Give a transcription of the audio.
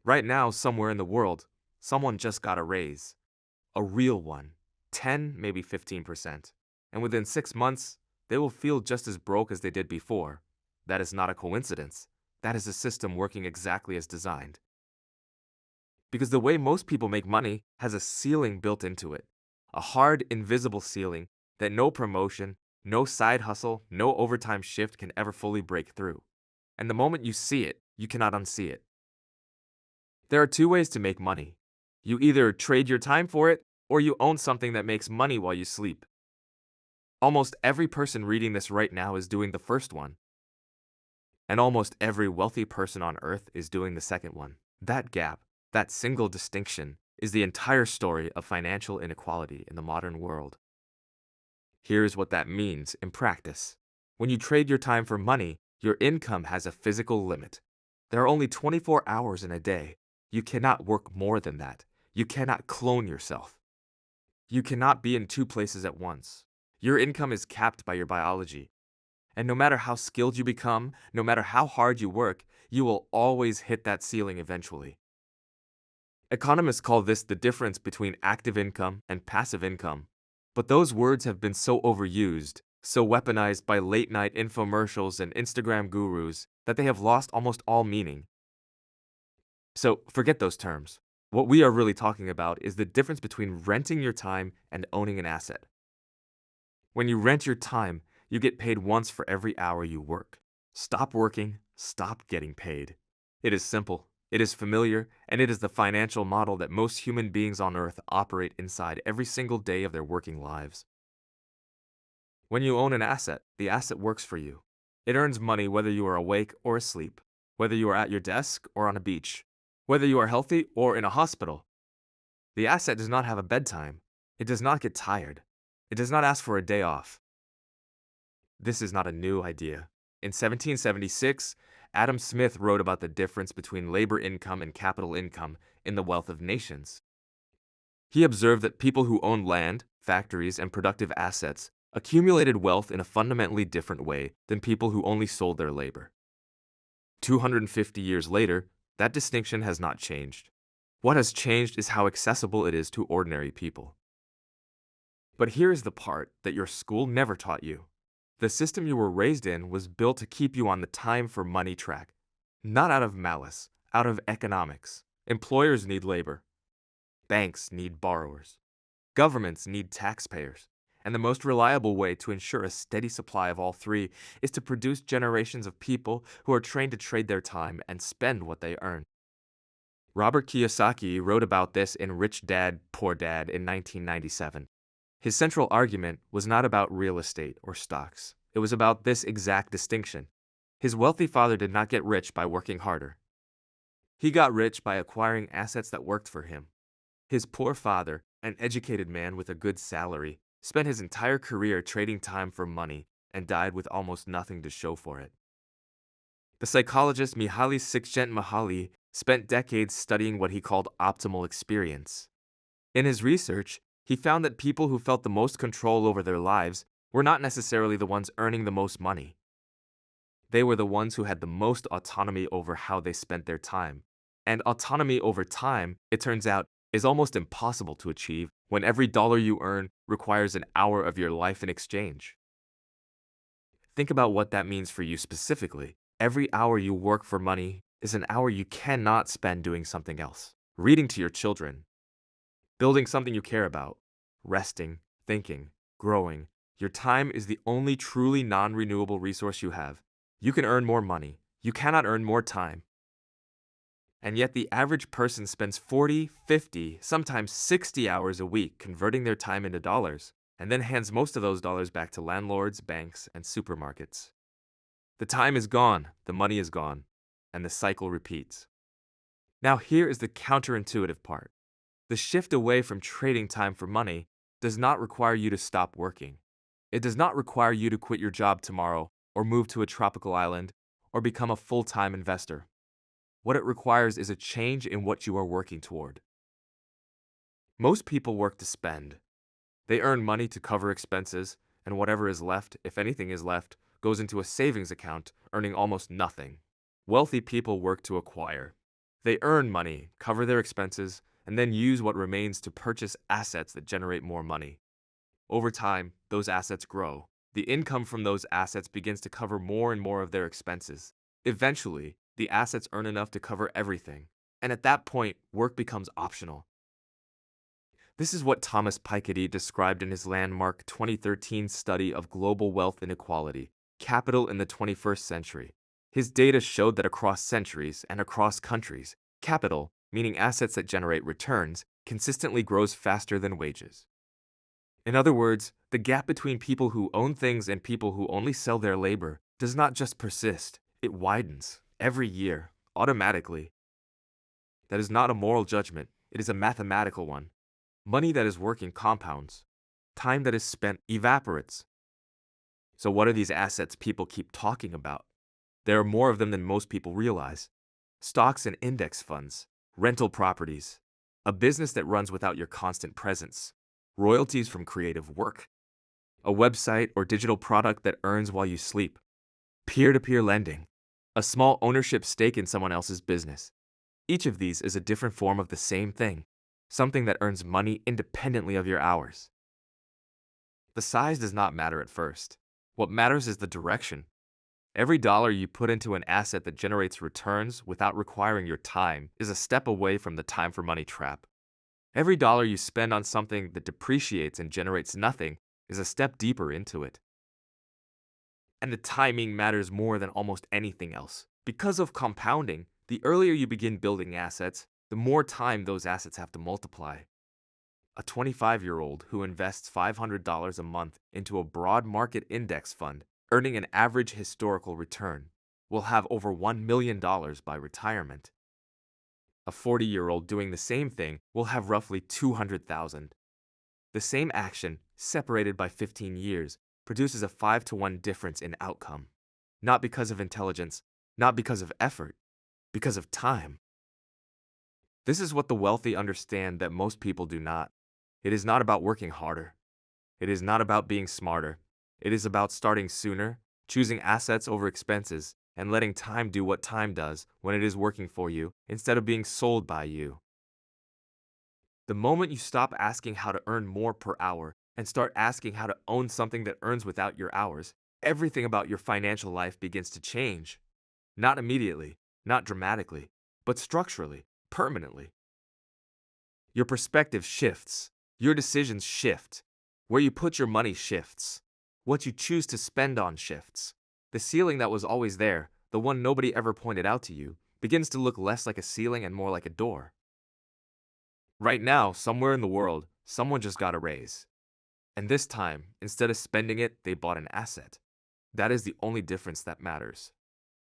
Right now, somewhere in the world, someone just got a raise. A real one. 10, maybe 15%. And within 6 months, they will feel just as broke as they did before. That is not a coincidence. That is a system working exactly as designed. Because the way most people make money has a ceiling built into it. A hard, invisible ceiling that no promotion, no side hustle, no overtime shift can ever fully break through. And the moment you see it, you cannot unsee it. There are two ways to make money. You either trade your time for it, or you own something that makes money while you sleep. Almost every person reading this right now is doing the first one. And almost every wealthy person on earth is doing the second one. That gap, that single distinction, is the entire story of financial inequality in the modern world. Here's what that means in practice. When you trade your time for money, your income has a physical limit. There are only 24 hours in a day. You cannot work more than that. You cannot clone yourself. You cannot be in two places at once. Your income is capped by your biology. And no matter how skilled you become, no matter how hard you work, you will always hit that ceiling eventually. Economists call this the difference between active income and passive income. But those words have been so overused, so weaponized by late-night infomercials and Instagram gurus that they have lost almost all meaning. So forget those terms. What we are really talking about is the difference between renting your time and owning an asset. When you rent your time, you get paid once for every hour you work. Stop working, stop getting paid. It is simple, it is familiar, and it is the financial model that most human beings on Earth operate inside every single day of their working lives. When you own an asset, the asset works for you. It earns money whether you are awake or asleep, whether you are at your desk or on a beach, whether you are healthy or in a hospital. The asset does not have a bedtime. It does not get tired. It does not ask for a day off. This is not a new idea. In 1776, Adam Smith wrote about the difference between labor income and capital income in The Wealth of Nations. He observed that people who owned land, factories, and productive assets accumulated wealth in a fundamentally different way than people who only sold their labor. 250 years later, that distinction has not changed. What has changed is how accessible it is to ordinary people. But here is the part that your school never taught you. The system you were raised in was built to keep you on the time for money track. Not out of malice, out of economics. Employers need labor. Banks need borrowers. Governments need taxpayers. And the most reliable way to ensure a steady supply of all three is to produce generations of people who are trained to trade their time and spend what they earn. Robert Kiyosaki wrote about this in Rich Dad, Poor Dad in 1997. His central argument was not about real estate or stocks. It was about this exact distinction. His wealthy father did not get rich by working harder. He got rich by acquiring assets that worked for him. His poor father, an educated man with a good salary, spent his entire career trading time for money and died with almost nothing to show for it. The psychologist Mihaly Csikszentmihalyi spent decades studying what he called optimal experience. In his research, he found that people who felt the most control over their lives were not necessarily the ones earning the most money. They were the ones who had the most autonomy over how they spent their time. And autonomy over time, it turns out, is almost impossible to achieve when every dollar you earn requires an hour of your life in exchange. Think about what that means for you specifically. Every hour you work for money is an hour you cannot spend doing something else. Reading to your children, building something you care about, resting, thinking, growing. Your time is the only truly non-renewable resource you have. You can earn more money. You cannot earn more time. And yet the average person spends 40, 50, sometimes 60 hours a week converting their time into dollars, and then hands most of those dollars back to landlords, banks, and supermarkets. The time is gone, the money is gone, and the cycle repeats. Now here is the counterintuitive part. The shift away from trading time for money does not require you to stop working. It does not require you to quit your job tomorrow or move to a tropical island or become a full-time investor. What it requires is a change in what you are working toward. Most people work to spend. They earn money to cover expenses, and whatever is left, if anything is left, goes into a savings account, earning almost nothing. Wealthy people work to acquire. They earn money, cover their expenses, and then use what remains to purchase assets that generate more money. Over time, those assets grow. The income from those assets begins to cover more and more of their expenses. Eventually, the assets earn enough to cover everything, and at that point, work becomes optional. This is what Thomas Piketty described in his landmark 2013 study of global wealth inequality, Capital in the 21st Century. His data showed that across centuries and across countries, capital, meaning assets that generate returns, consistently grows faster than wages. In other words, the gap between people who own things and people who only sell their labor does not just persist, it widens every year, automatically. That is not a moral judgment, it is a mathematical one. Money that is working compounds. Time that is spent evaporates. So what are these assets people keep talking about? There are more of them than most people realize. Stocks and index funds, rental properties, a business that runs without your constant presence, royalties from creative work, a website or digital product that earns while you sleep, peer-to-peer lending, a small ownership stake in someone else's business. Each of these is a different form of the same thing, something that earns money independently of your hours. The size does not matter at first. What matters is the direction. Every dollar you put into an asset that generates returns without requiring your time is a step away from the time for money trap. Every dollar you spend on something that depreciates and generates nothing is a step deeper into it. And the timing matters more than almost anything else. Because of compounding, the earlier you begin building assets, the more time those assets have to multiply. A 25-year-old who invests $500 a month into a broad market index fund, earning an average historical return, will have over $1 million by retirement. A 40-year-old doing the same thing will have roughly $200,000. The same action, separated by 15 years, produces a 5-to-1 difference in outcome. Not because of intelligence, not because of effort, because of time. This is what the wealthy understand that most people do not. It is not about working harder. It is not about being smarter. It is about starting sooner, choosing assets over expenses, and letting time do what time does when it is working for you instead of being sold by you. The moment you stop asking how to earn more per hour and start asking how to own something that earns without your hours, everything about your financial life begins to change. Not immediately, not dramatically, but structurally, permanently. Your perspective shifts. Your decisions shift. Where you put your money shifts. What you choose to spend on shifts. The ceiling that was always there, the one nobody ever pointed out to you, begins to look less like a ceiling and more like a door. Right now, somewhere in the world, someone just got a raise. And this time, instead of spending it, they bought an asset. That is the only difference that matters.